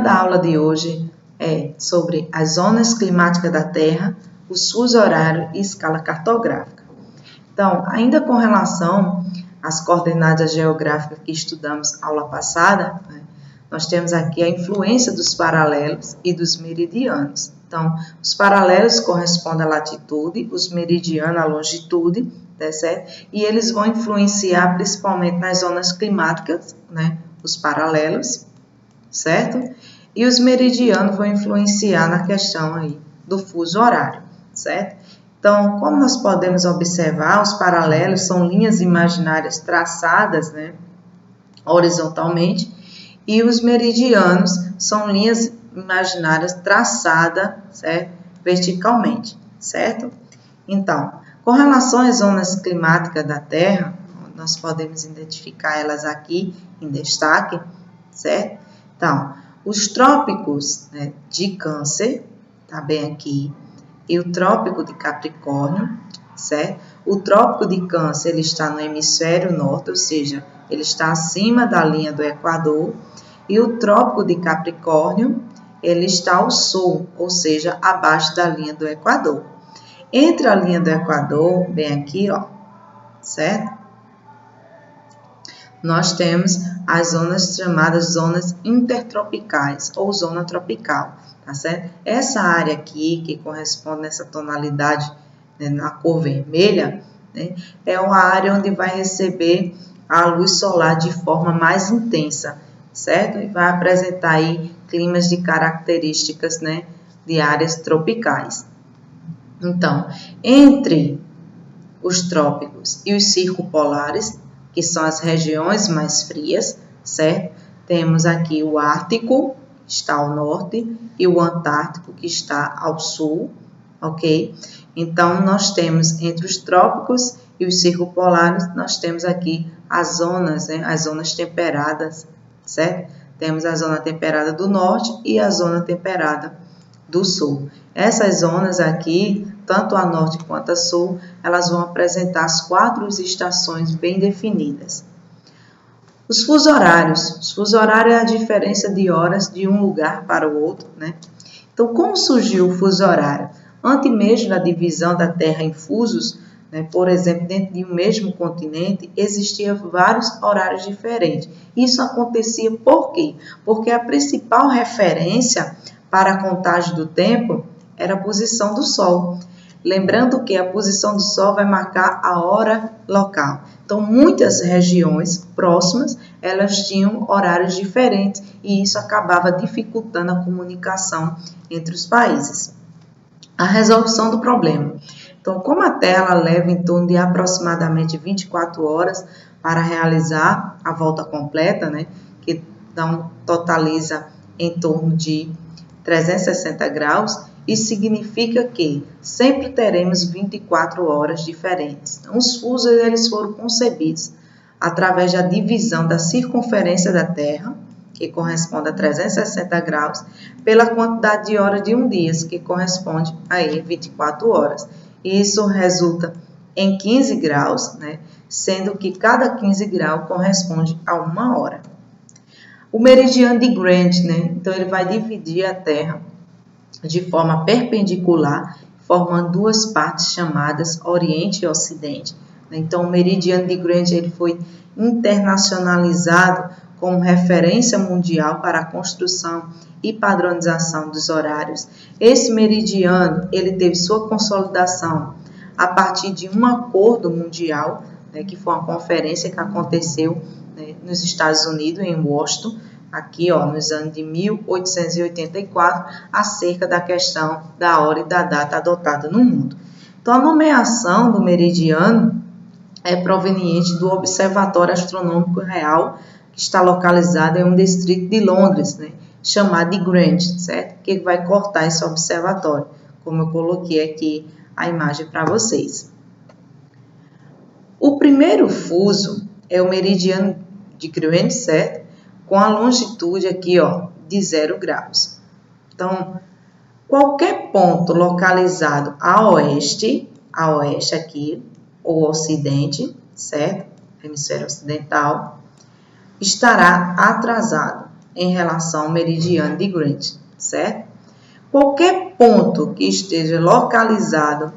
da aula de hoje é sobre as zonas climáticas da Terra, os fusos horários e escala cartográfica. Então, ainda com relação às coordenadas geográficas que estudamos aula passada, nós temos aqui a influência dos paralelos e dos meridianos. Então, os paralelos correspondem à latitude, os meridianos à longitude, tá certo? E eles vão influenciar principalmente nas zonas climáticas, né? Os paralelos, certo? E os meridianos vão influenciar na questão aí do fuso horário, certo? Então, como nós podemos observar, os paralelos são linhas imaginárias traçadas, né, horizontalmente, e os meridianos são linhas imaginárias traçadas, certo, verticalmente, certo? Então, com relação às zonas climáticas da Terra, nós podemos identificar elas aqui em destaque, certo? Então, os trópicos, né, de Câncer, tá bem aqui, e o trópico de Capricórnio, certo? O trópico de Câncer, ele está no hemisfério norte, ou seja, ele está acima da linha do Equador, e o trópico de Capricórnio, ele está ao sul, ou seja, abaixo da linha do Equador. Entre a linha do Equador, bem aqui, ó, certo? Nós temos as zonas chamadas zonas intertropicais ou zona tropical, tá certo? Essa área aqui, que corresponde nessa tonalidade, né, na cor vermelha, né, é uma área onde vai receber a luz solar de forma mais intensa, certo? E vai apresentar aí climas de características, né, de áreas tropicais. Então, entre os trópicos e os circumpolares, que são as regiões mais frias, certo? Temos aqui o Ártico, que está ao norte, e o Antártico, que está ao sul, ok? Então, nós temos entre os trópicos e os circumpolares, nós temos aqui as zonas, né? As zonas temperadas, certo? Temos a zona temperada do norte e a zona temperada do sul. Essas zonas aqui, tanto a norte quanto a sul, elas vão apresentar as 4 estações bem definidas. Os fusos horários. Os fusos horários é a diferença de horas de um lugar para o outro, né? Então, como surgiu o fuso horário? Antes mesmo da divisão da Terra em fusos, né, por exemplo, dentro de um mesmo continente, existiam vários horários diferentes. Isso acontecia por quê? Porque a principal referência para a contagem do tempo era a posição do Sol. Lembrando que a posição do Sol vai marcar a hora local. Então, muitas regiões próximas, elas tinham horários diferentes e isso acabava dificultando a comunicação entre os países. A resolução do problema. Então, como a Terra leva em torno de aproximadamente 24 horas para realizar a volta completa, né, que totaliza em torno de 360 graus, isso significa que sempre teremos 24 horas diferentes. Então, os fusos eles foram concebidos através da divisão da circunferência da Terra, que corresponde a 360 graus, pela quantidade de horas de um dia, que corresponde a 24 horas. Isso resulta em 15 graus, né, sendo que cada 15 graus corresponde a 1 hora. O meridiano de Greenwich, né, então ele vai dividir a Terra de forma perpendicular, formando 2 partes chamadas Oriente e Ocidente. Então, o meridiano de Greenwich ele foi internacionalizado como referência mundial para a construção e padronização dos horários. Esse meridiano ele teve sua consolidação a partir de um acordo mundial, né, que foi uma conferência que aconteceu, né, nos Estados Unidos, em Washington, aqui, ó, nos anos de 1884, acerca da questão da hora e da data adotada no mundo. Então, a nomeação do meridiano é proveniente do Observatório Astronômico Real, que está localizado em um distrito de Londres, né, chamado de Greenwich, certo? Que vai cortar esse observatório, como eu coloquei aqui a imagem para vocês. O primeiro fuso é o meridiano de Greenwich, certo? Com a longitude aqui, ó, de 0 graus. Então, qualquer ponto localizado a oeste aqui, ou ocidente, certo? Hemisfério ocidental, estará atrasado em relação ao meridiano de Greenwich, certo? Qualquer ponto que esteja localizado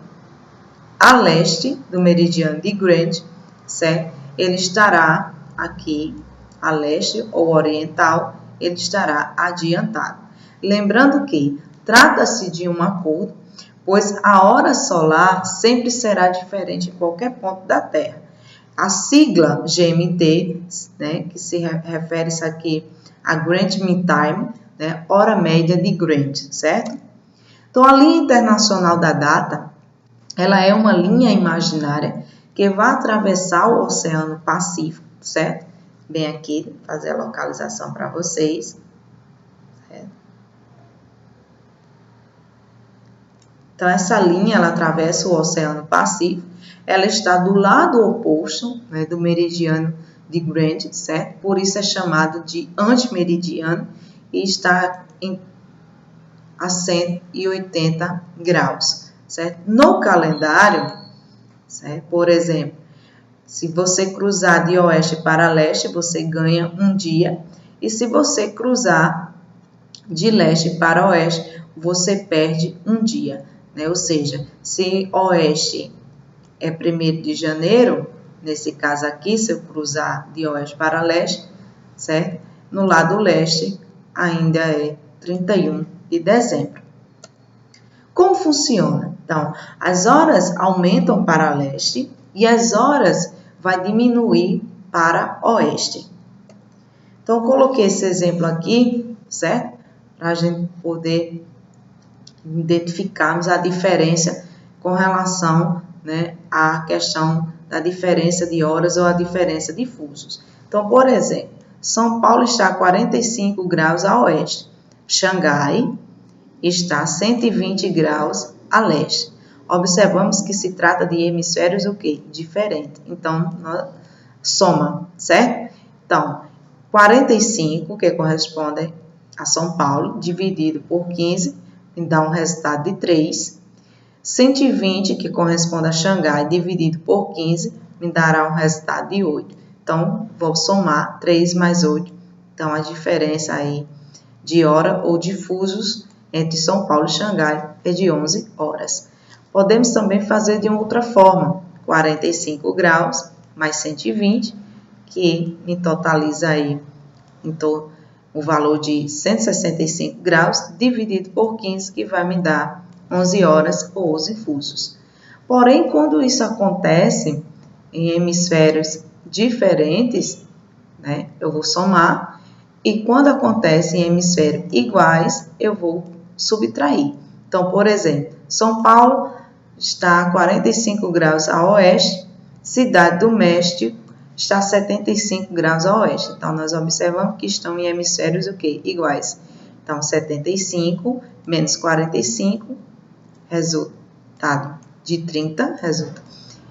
a leste do meridiano de Greenwich, certo? Ele estará aqui a leste ou oriental, ele estará adiantado. Lembrando que trata-se de um acordo, pois a hora solar sempre será diferente em qualquer ponto da Terra. A sigla GMT, né, que se refere-se aqui a Greenwich Mean Time, né, hora média de Greenwich, certo? Então, a linha internacional da data, ela é uma linha imaginária que vai atravessar o Oceano Pacífico, certo? Bem aqui, fazer a localização para vocês. Certo? Então, essa linha, ela atravessa o Oceano Pacífico, ela está do lado oposto, né, do meridiano de Greenwich, certo? Por isso é chamado de antimeridiano e está a 180 graus, certo? No calendário, certo? Por exemplo, se você cruzar de oeste para leste, você ganha um dia, e se você cruzar de leste para oeste, você perde um dia, né? Ou seja, se oeste é 1º de janeiro, nesse caso aqui, se eu cruzar de oeste para leste, certo? No lado leste ainda é 31 de dezembro. Como funciona? Então, as horas aumentam para leste e as horas vai diminuir para oeste. Então, eu coloquei esse exemplo aqui, certo? Para a gente poder identificarmos a diferença com relação, né, à questão da diferença de horas ou a diferença de fusos. Então, por exemplo, São Paulo está a 45 graus a oeste. Xangai está a 120 graus a leste. Observamos que se trata de hemisférios o quê? Diferente. Então, soma, certo? Então, 45, que corresponde a São Paulo, dividido por 15, me dá um resultado de 3. 120, que corresponde a Xangai, dividido por 15, me dará um resultado de 8. Então, vou somar 3 mais 8. Então, a diferença aí de hora ou de fusos entre São Paulo e Xangai é de 11 horas. Podemos também fazer de uma outra forma, 45 graus mais 120, que me totaliza aí então, o valor de 165 graus, dividido por 15, que vai me dar 11 horas ou 11 fusos. Porém, quando isso acontece em hemisférios diferentes, né, eu vou somar, e quando acontece em hemisférios iguais, eu vou subtrair. Então, por exemplo, São Paulo está a 45 graus a oeste, Cidade do México está a 75 graus a oeste. Então, nós observamos que estão em hemisférios o quê? Iguais. Então, 75 menos 45, resultado de 30, resulta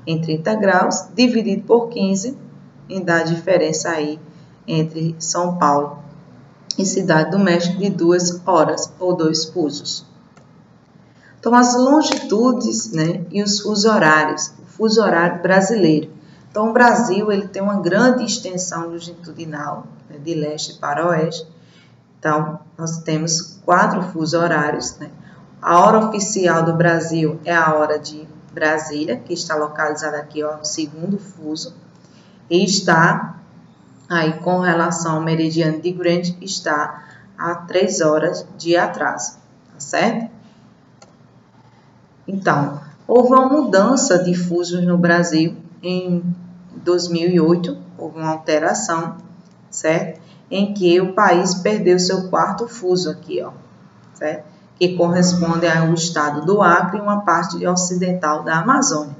em 30 graus, dividido por 15, e dá a diferença aí entre São Paulo e Cidade do México de 2 horas ou 2 fusos. Então, as longitudes, né, e os fusos horários, o fuso horário brasileiro. Então, o Brasil ele tem uma grande extensão longitudinal, né, de leste para oeste. Então, nós temos 4 fusos horários, né? A hora oficial do Brasil é a hora de Brasília, que está localizada aqui, ó, no 2º fuso, e está aí com relação ao meridiano de Greenwich, está a 3 horas de atraso, tá certo? Então, houve uma mudança de fusos no Brasil em 2008, houve uma alteração, certo? Em que o país perdeu seu 4º fuso aqui, ó, certo? Que corresponde ao estado do Acre e uma parte ocidental da Amazônia.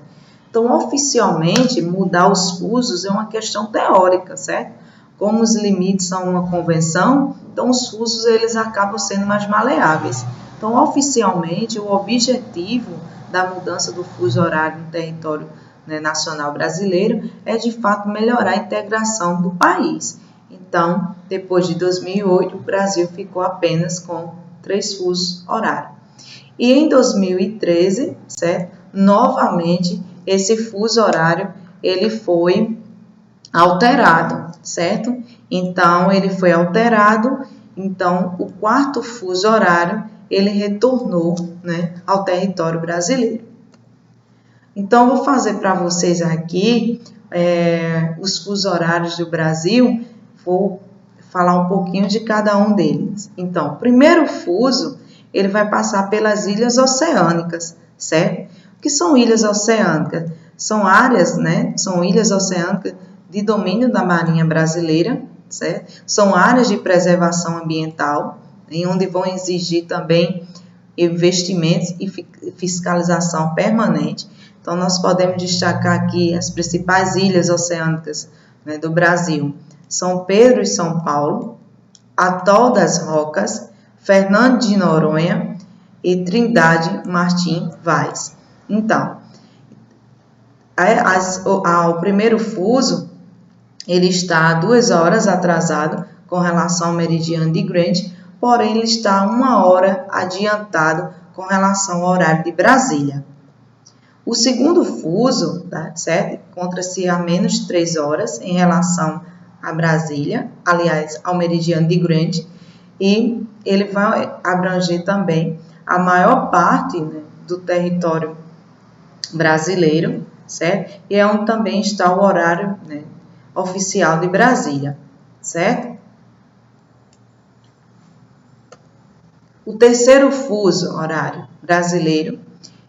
Então, oficialmente, mudar os fusos é uma questão teórica, certo? Como os limites são uma convenção, então os fusos eles acabam sendo mais maleáveis. Então, oficialmente, o objetivo da mudança do fuso horário no território, né, nacional brasileiro é, de fato, melhorar a integração do país. Então, depois de 2008, o Brasil ficou apenas com 3 fusos horários. E em 2013, certo? Novamente, esse fuso horário ele foi alterado, certo? Então, ele foi alterado Então, o quarto fuso horário, ele retornou, né, ao território brasileiro. Então, vou fazer para vocês aqui os fusos horários do Brasil, vou falar um pouquinho de cada um deles. Então, o primeiro fuso, ele vai passar pelas ilhas oceânicas, certo? O que são ilhas oceânicas? São áreas, né? São ilhas oceânicas de domínio da Marinha Brasileira, certo? São áreas de preservação ambiental, em onde vão exigir também investimentos e fiscalização permanente. Então, nós podemos destacar aqui as principais ilhas oceânicas, né, do Brasil. São Pedro e São Paulo, Atol das Rocas, Fernando de Noronha e Trindade Martim Vaz. Então, o primeiro fuso, ele está 2 horas atrasado com relação ao meridiano de Greenwich, porém ele está 1 hora adiantado com relação ao horário de Brasília. O segundo fuso, tá, certo? Encontra-se a menos 3 horas em relação a Brasília, aliás, ao meridiano de Greenwich, e ele vai abranger também a maior parte, né, do território brasileiro, certo? E é onde também está o horário, né, oficial de Brasília, certo? O terceiro fuso horário brasileiro,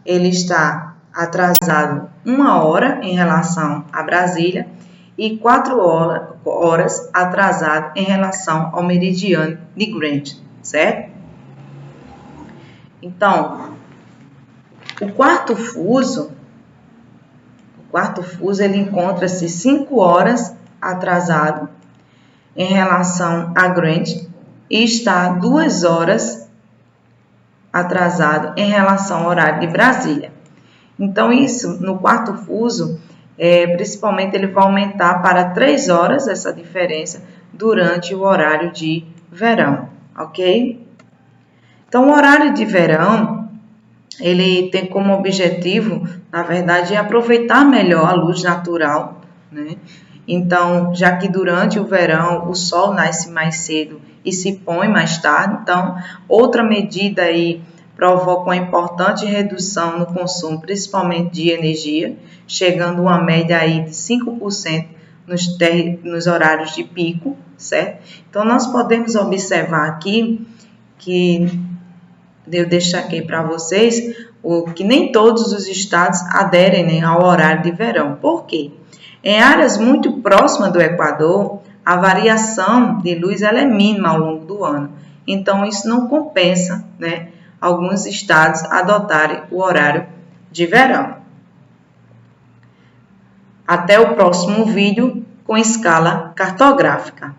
ele está atrasado 1 hora em relação a Brasília e 4 horas atrasado em relação ao meridiano de Greenwich, certo? Então, o quarto fuso ele encontra-se 5 horas atrasado em relação a Greenwich e está 2 horas atrasado em relação ao horário de Brasília. Então, isso, no quarto fuso, principalmente ele vai aumentar para 3 horas essa diferença durante o horário de verão, ok? Então, o horário de verão, ele tem como objetivo, na verdade, aproveitar melhor a luz natural, né? Então, já que durante o verão o sol nasce mais cedo e se põe mais tarde, então, outra medida aí provoca uma importante redução no consumo, principalmente de energia, chegando a uma média aí de 5% nos horários de pico, certo? Então, nós podemos observar aqui que eu destaquei para vocês que nem todos os estados aderem, né, ao horário de verão. Por quê? Em áreas muito próximas do Equador, a variação de luz ela é mínima ao longo do ano. Então, isso não compensa, né, alguns estados adotarem o horário de verão. Até o próximo vídeo com escala cartográfica.